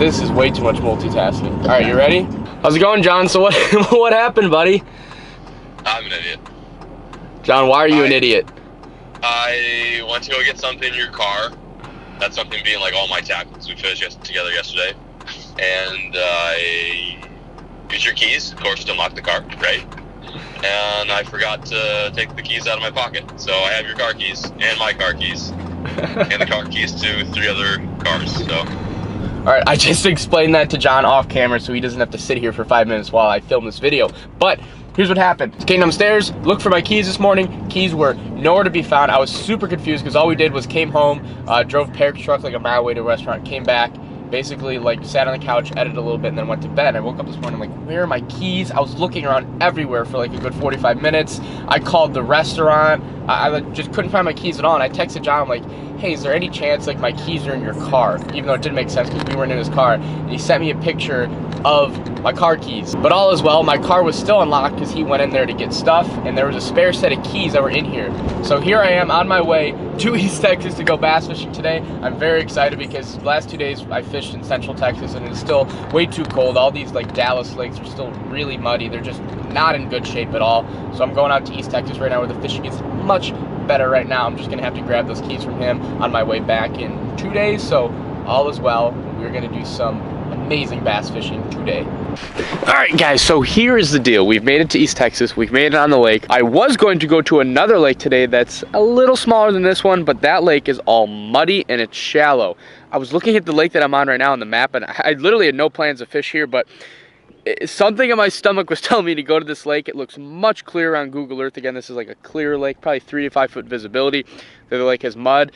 This is way too much multitasking. All right, you ready? How's it going, John? So what what happened, buddy? I'm an idiot. John, why are you an idiot? I went to go get something in your car. That something being like all my tackles we fished together yesterday. And I used your keys, of course, to unlock the car, right? And I forgot to take the keys out of my pocket. So I have your car keys and my car keys and the car keys to 3 other cars, so. All right, I just explained that to John off camera so he doesn't have to sit here for 5 minutes while I film this video. But here's what happened. Came downstairs, looked for my keys this morning. Keys were nowhere to be found. I was super confused because all we did was came home, drove Perk truck like a mile away to a restaurant, came back, basically like sat on the couch, edited a little bit, and then went to bed. I woke up this morning, I'm like, where are my keys? I was looking around everywhere for like a good 45 minutes. I called the restaurant. I just couldn't find my keys at all. And I texted John, I'm like, hey, is there any chance like my keys are in your car? Even though it didn't make sense because we weren't in his car. And he sent me a picture of my car keys. But all is well, my car was still unlocked because he went in there to get stuff, and there was a spare set of keys that were in here. So here I am on my way to East Texas to go bass fishing today. I'm very excited because the last 2 days I fished in Central Texas and it's still way too cold. All these like Dallas lakes are still really muddy. They're just not in good shape at all. So I'm going out to East Texas right now where the fishing is much better right now. I'm just gonna have to grab those keys from him on my way back in 2 days. So all is well. We're gonna do some amazing bass fishing today. All right, guys, so here is the deal. We've made it to East Texas. We've made it on the lake. I was going to go to another lake today that's a little smaller than this one, but that lake is all muddy and it's shallow. I was looking at the lake that I'm on right now on the map, and I literally had no plans to fish here, but something in my stomach was telling me to go to this lake. It looks much clearer on Google Earth. Again, this is like a clear lake, probably 3 to 5 foot visibility. The other lake has mud.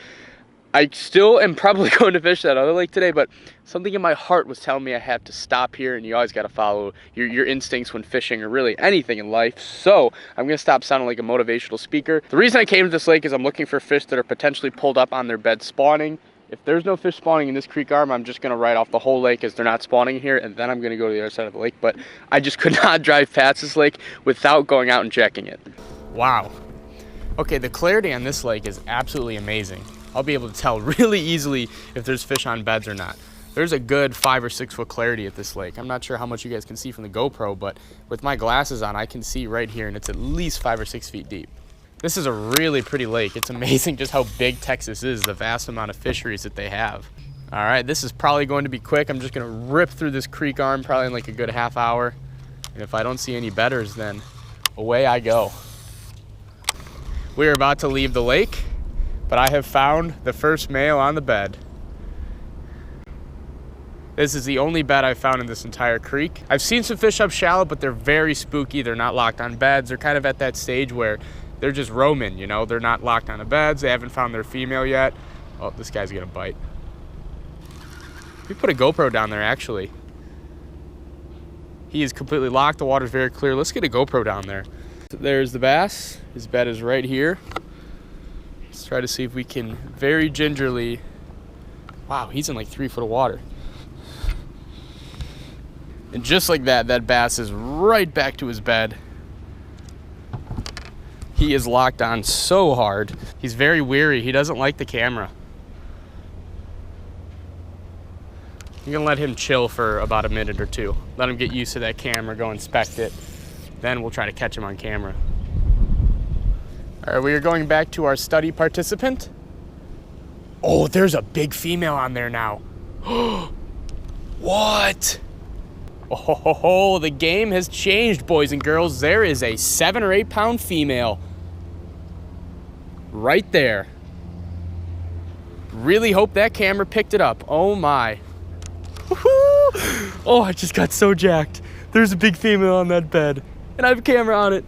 I still am probably going to fish that other lake today, but something in my heart was telling me I had to stop here, and you always got to follow your instincts when fishing or really anything in life. So I'm going to stop sounding like a motivational speaker. The reason I came to this lake is I'm looking for fish that are potentially pulled up on their bed spawning. If there's no fish spawning in this creek arm, I'm just going to write off the whole lake as they're not spawning here, and then I'm going to go to the other side of the lake. But I just could not drive past this lake without going out and checking it. Wow. Okay, the clarity on this lake is absolutely amazing. I'll be able to tell really easily if there's fish on beds or not. There's a good 5 or 6 foot clarity at this lake. I'm not sure how much you guys can see from the GoPro, but with my glasses on, I can see right here, and it's at least 5 or 6 feet deep. This is a really pretty lake. It's amazing just how big Texas is, the vast amount of fisheries that they have. All right, this is probably going to be quick. I'm just gonna rip through this creek arm probably in like a good half hour. And if I don't see any bedders, then away I go. We are about to leave the lake, but I have found the first male on the bed. This is the only bed I've found in this entire creek. I've seen some fish up shallow, but they're very spooky. They're not locked on beds. They're kind of at that stage where they're just roaming, you know? They're not locked on the beds. They haven't found their female yet. Oh, this guy's gonna bite. We put a GoPro down there, actually. He is completely locked. The water's very clear. Let's get a GoPro down there. There's the bass. His bed is right here. Let's try to see if we can very gingerly. Wow, he's in like 3 foot of water. And just like that, that bass is right back to his bed. He is locked on so hard. He's very weary. He doesn't like the camera. I'm gonna let him chill for about a minute or two. Let him get used to that camera, go inspect it. Then we'll try to catch him on camera. All right, we are going back to our study participant. Oh, there's a big female on there now. What? Oh, the game has changed, boys and girls. There is a 7 or 8 pound female right there. Really hope that camera picked it up. Oh my. Oh, I just got so jacked. There's a big female on that bed, and I have a camera on it.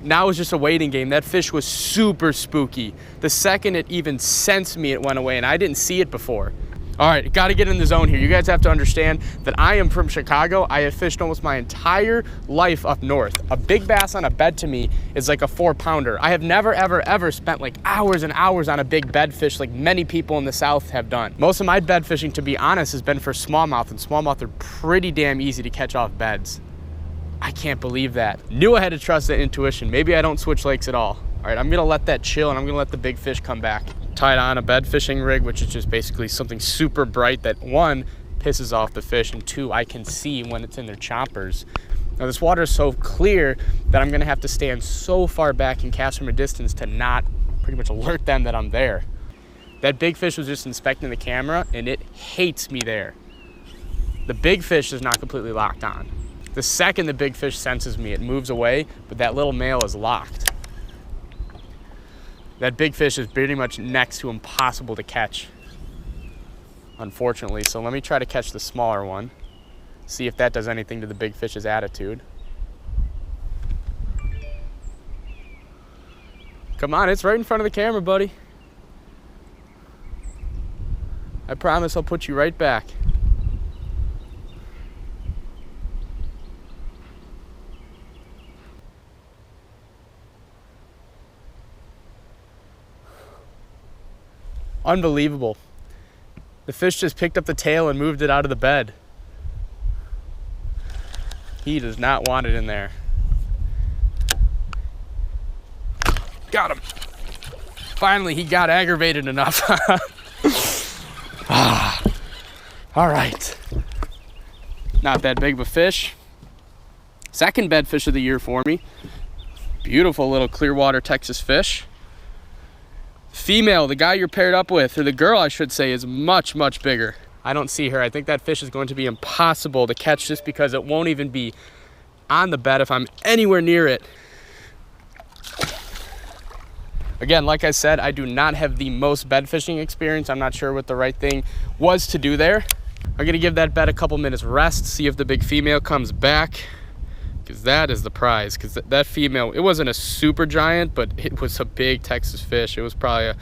Now it's just a waiting game. That fish was super spooky. The second it even sensed me, it went away, and I didn't see it before. All right, got to get in the zone here. You guys have to understand that I am from Chicago. I have fished almost my entire life up north. A big bass on a bed to me is like a 4 pounder. I have never, ever, ever spent like hours and hours on a big bed fish like many people in the South have done. Most of my bed fishing, to be honest, has been for smallmouth, and smallmouth are pretty damn easy to catch off beds. I can't believe that. Knew I had to trust that intuition. Maybe I don't switch lakes at all. All right, I'm gonna let that chill, and I'm gonna let the big fish come back. Tied on a bed fishing rig, which is just basically something super bright that, one, pisses off the fish, and 2, I can see when it's in their chompers. Now this water is so clear that I'm gonna have to stand so far back and cast from a distance to not pretty much alert them that I'm there. That big fish was just inspecting the camera, and it hates me there. The big fish is not completely locked on. The second the big fish senses me, it moves away, but that little male is locked. That big fish is pretty much next to impossible to catch, unfortunately. So let me try to catch the smaller one, see if that does anything to the big fish's attitude. Come on, it's right in front of the camera, buddy. I promise I'll put you right back. Unbelievable. The fish just picked up the tail and moved it out of the bed. He does not want it in there. Got him. Finally, he got aggravated enough. All right. Not that big of a fish. Second bed fish of the year for me. Beautiful little Clearwater Texas fish. Female, the guy you're paired up with, or the girl I should say, is much, much bigger. I don't see her. I think that fish is going to be impossible to catch just because it won't even be on the bed if I'm anywhere near it. Again, like I said, I do not have the most bed fishing experience. I'm not sure what the right thing was to do there. I'm gonna give that bed a couple minutes rest, see if the big female comes back, because that is the prize. Because that female, it wasn't a super giant, but it was a big Texas fish. It was probably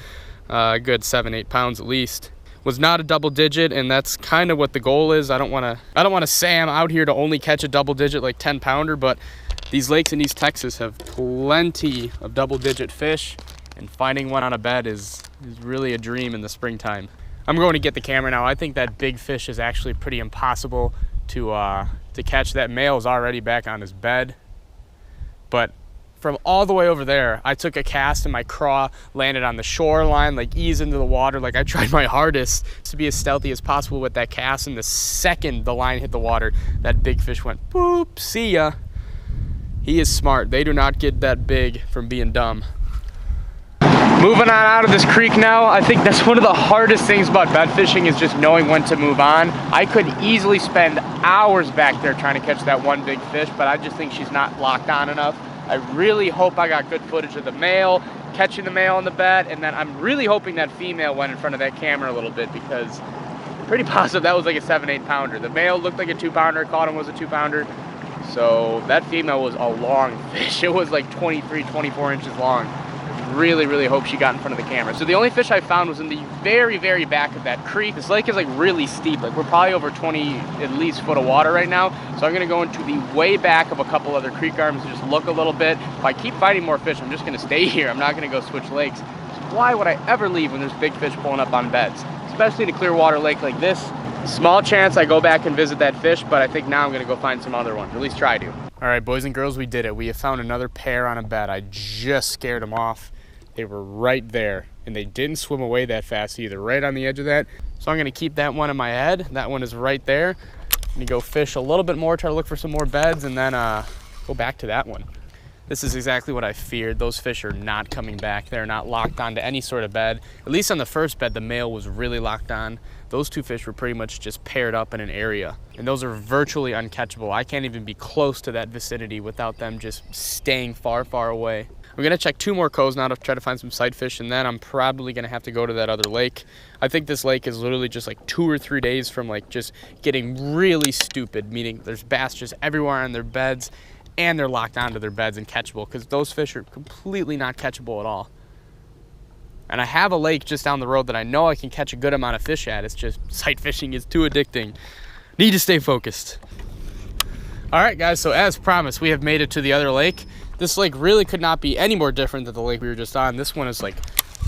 a good 7-8 pounds at least. Was not a double digit, and that's kind of what the goal is. I don't want to say I'm out here to only catch a double digit like 10 pounder, but these lakes in East Texas have plenty of double digit fish, and finding one on a bed is really a dream in the springtime. I'm going to get the camera now. I think that big fish is actually pretty impossible to catch. That male is already back on his bed, but from all the way over there, I took a cast and my craw landed on the shoreline, like ease into the water. Like I tried my hardest to be as stealthy as possible with that cast, and the second the line hit the water, that big fish went boop, see ya. He is smart. They do not get that big from being dumb. Moving on out of this creek now. I think that's one of the hardest things about bed fishing, is just knowing when to move on. I could easily spend hours back there trying to catch that one big fish, but I just think she's not locked on enough. I really hope I got good footage of the male, catching the male on the bed, and then I'm really hoping that female went in front of that camera a little bit, because I'm pretty positive that was like a 7-8 pounder. The male looked like a 2 pounder, caught him was a 2 pounder. So that female was a long fish. It was like 23, 24 inches long. Really, really hope she got in front of the camera. So the only fish I found was in the very, very back of that creek. This lake is like really steep. Like we're probably over 20 at least foot of water right now. So I'm gonna go into the way back of a couple other creek arms and just look a little bit. If I keep finding more fish, I'm just gonna stay here. I'm not gonna go switch lakes. So why would I ever leave when there's big fish pulling up on beds? Especially in a clear water lake like this. Small chance I go back and visit that fish, but I think now I'm gonna go find some other ones, or at least try to. All right, boys and girls, we did it. We have found another pair on a bed. I just scared them off. They were right there, and they didn't swim away that fast either, right on the edge of that. So I'm gonna keep that one in my head. That one is right there. I'm gonna go fish a little bit more, try to look for some more beds, and then go back to that one. This is exactly what I feared. Those fish are not coming back. They're not locked onto any sort of bed. At least on the first bed, the male was really locked on. Those two fish were pretty much just paired up in an area, and those are virtually uncatchable. I can't even be close to that vicinity without them just staying far, far away. I'm gonna check 2 more coves now to try to find some sight fish, and then I'm probably gonna have to go to that other lake. I think this lake is literally just like 2 or 3 days from like just getting really stupid, meaning there's bass just everywhere on their beds, and they're locked onto their beds and catchable, because those fish are completely not catchable at all. And I have a lake just down the road that I know I can catch a good amount of fish at. It's just sight fishing is too addicting. Need to stay focused. All right, guys, so as promised, we have made it to the other lake. This lake really could not be any more different than the lake we were just on. This one is like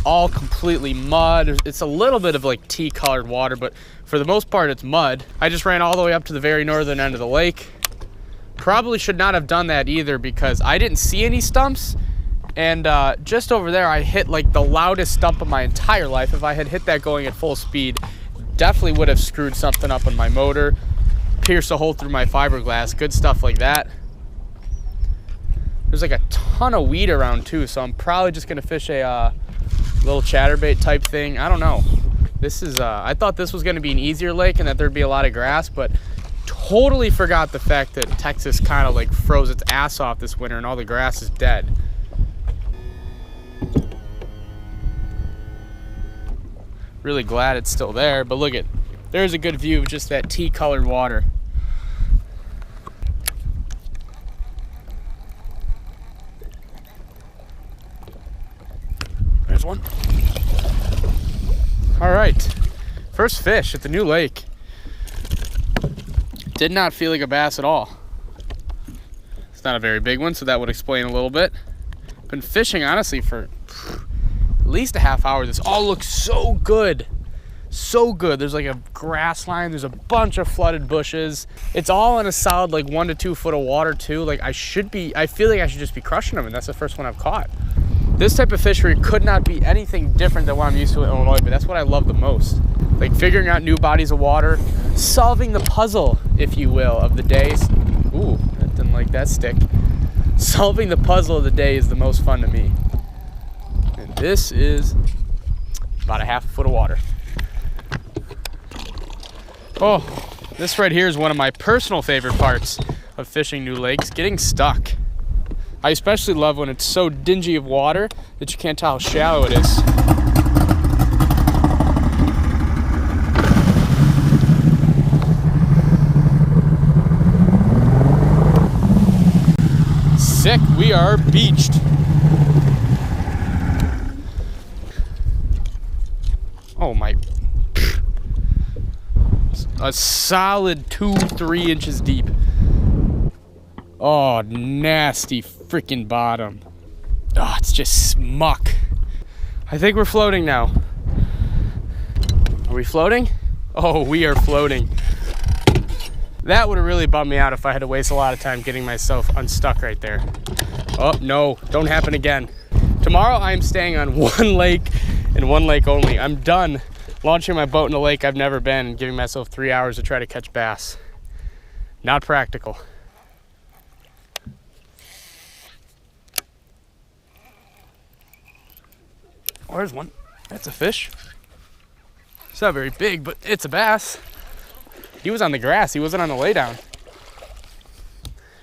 all completely mud. It's a little bit of like tea-colored water, but for the most part, it's mud. I just ran all the way up to the very northern end of the lake. Probably should not have done that either, because I didn't see any stumps. And just over there, I hit like the loudest stump of my entire life. If I had hit that going at full speed, definitely would have screwed something up on my motor, pierced a hole through my fiberglass, good stuff like that. There's like a ton of weed around too, so I'm probably just gonna fish a little chatterbait type thing. I don't know. This is, I thought this was gonna be an easier lake and that there'd be a lot of grass, but totally forgot the fact that Texas kind of like froze its ass off this winter and all the grass is dead. Really glad it's still there, but look at, there's a good view of just that tea-colored water. There's one. All right, first fish at the new lake. Did not feel like a bass at all. It's not a very big one, so that would explain a little bit. Been fishing honestly for at least a half hour. This all looks so good. So good. There's like a grass line, there's a bunch of flooded bushes. It's all in a solid like 1 to 2 foot of water too. Like I feel like I should just be crushing them, and that's the first one I've caught. This type of fishery could not be anything different than what I'm used to in Illinois, but that's what I love the most. Like figuring out new bodies of water, solving the puzzle, if you will, of the day. Ooh, I didn't like that stick. Solving the puzzle of the day is the most fun to me. And this is about a half a foot of water. Oh, this right here is one of my personal favorite parts of fishing new lakes, getting stuck. I especially love when it's so dingy of water that you can't tell how shallow it is. Sick, we are beached. Oh my. A solid 2-3 inches deep. Oh, nasty freaking bottom. Oh, it's just muck. I think we're floating now. Are we floating? Oh, we are floating. That would have really bummed me out if I had to waste a lot of time getting myself unstuck right there. Oh, no, don't happen again. Tomorrow I am staying on one lake and one lake only. I'm done launching my boat in a lake I've never been and giving myself 3 hours to try to catch bass. Not practical. Oh, there's one. That's a fish. It's not very big, but it's a bass. He was on the grass. He wasn't on the laydown.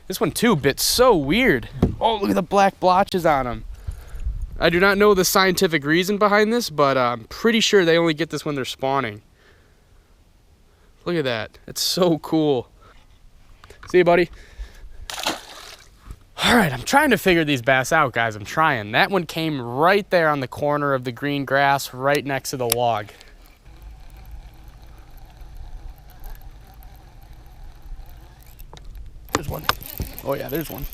This one too bit so weird. Oh, look at the black blotches on him. I do not know the scientific reason behind this, but I'm pretty sure they only get this when they're spawning. Look at that. It's so cool. See you, buddy. All right, I'm trying to figure these bass out, guys. I'm trying. That one came right there on the corner of the green grass, right next to the log. There's one. Oh yeah, there's one.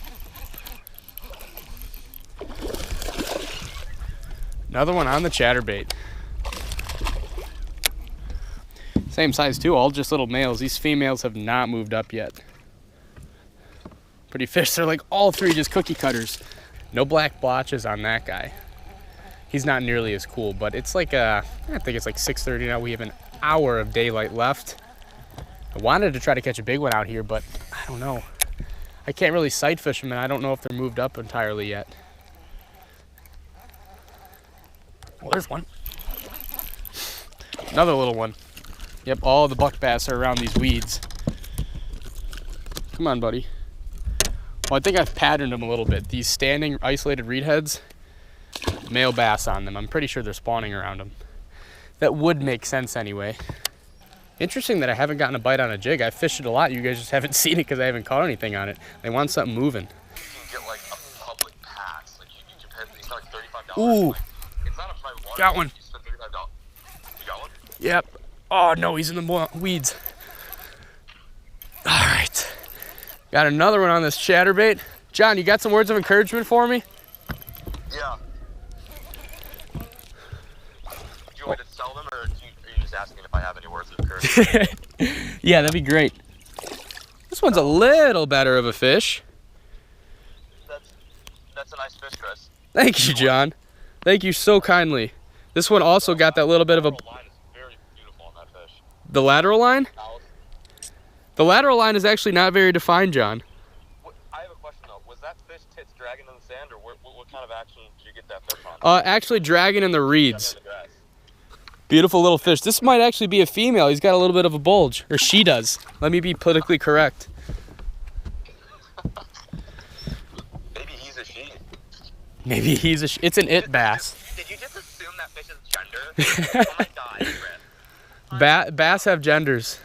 Another one on the chatterbait. Same size too, all just little males. These females have not moved up yet. Pretty fish, they're like all three just cookie cutters. No black blotches on that guy. He's not nearly as cool, but it's like I think it's like 6:30 now. We have an hour of daylight left. I wanted to try to catch a big one out here, but I don't know. I can't really sight fish them, and I don't know if they're moved up entirely yet. Well, there's one. Another little one. Yep, all the buck bass are around these weeds. Come on, buddy. Well, I think I've patterned them a little bit. These standing isolated reed heads, male bass on them. I'm pretty sure they're spawning around them. That would make sense anyway. Interesting that I haven't gotten a bite on a jig. I fished it a lot. You guys just haven't seen it because I haven't caught anything on it. They want something moving. You can get like a public pass. Like you can pay, it's like $35. Ooh. Like, it's not a private water. Got one. You spend $35. You got one? Yep. Oh no, he's in the weeds. All right. Got another one on this chatterbait. John, you got some words of encouragement for me? Yeah. Do you want me to sell them, or are you just asking if I have any words of encouragement? Yeah, that'd be great. This one's a little better of a fish. That's a nice fish, Chris. Thank you, John. Thank you so kindly. This one also got that little bit of a... The line is very beautiful on that fish. The lateral line? South. The lateral line is actually not very defined, John. I have a question though. Was that fish tits dragging in the sand, or what kind of action did you get that fish on? Actually dragging in the reeds. In the grass. Beautiful little fish. This might actually be a female. He's got a little bit of a bulge, or she does. Let me be politically correct. Maybe he's a she. Maybe he's a it's an it bass. Did you just assume that fish's gender? Oh my god, Chris. Bass have genders.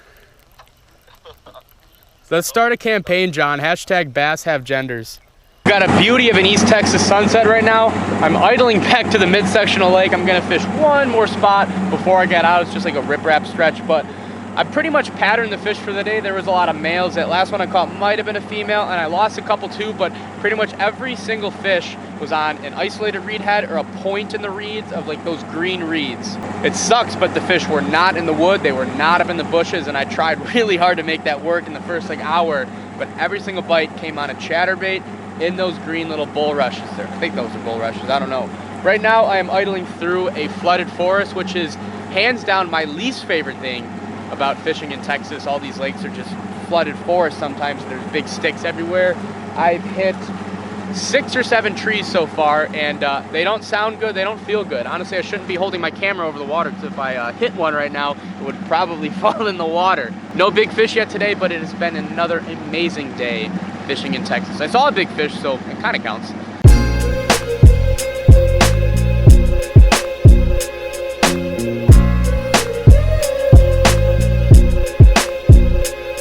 Let's start a campaign, John. Hashtag bass have genders. Got a beauty of an East Texas sunset right now. I'm idling back to the midsection lake. I'm gonna fish one more spot before I get out. It's just like a riprap stretch, but I pretty much patterned the fish for the day. There was a lot of males. That last one I caught might have been a female, and I lost a couple too, but pretty much every single fish was on an isolated reed head or a point in the reeds of like those green reeds. It sucks, but the fish were not in the wood. They were not up in the bushes, and I tried really hard to make that work in the first like hour, but every single bite came on a chatterbait in those green little bulrushes there. I think those are bulrushes, I don't know. Right now I am idling through a flooded forest, which is hands down my least favorite thing about fishing in Texas. All these lakes are just flooded forest sometimes. There's big sticks everywhere. I've hit 6 or 7 trees so far, and they don't sound good, they don't feel good. Honestly, I shouldn't be holding my camera over the water, because if I hit one right now, it would probably fall in the water. No big fish yet today, but it has been another amazing day fishing in Texas. I saw a big fish, so it kind of counts.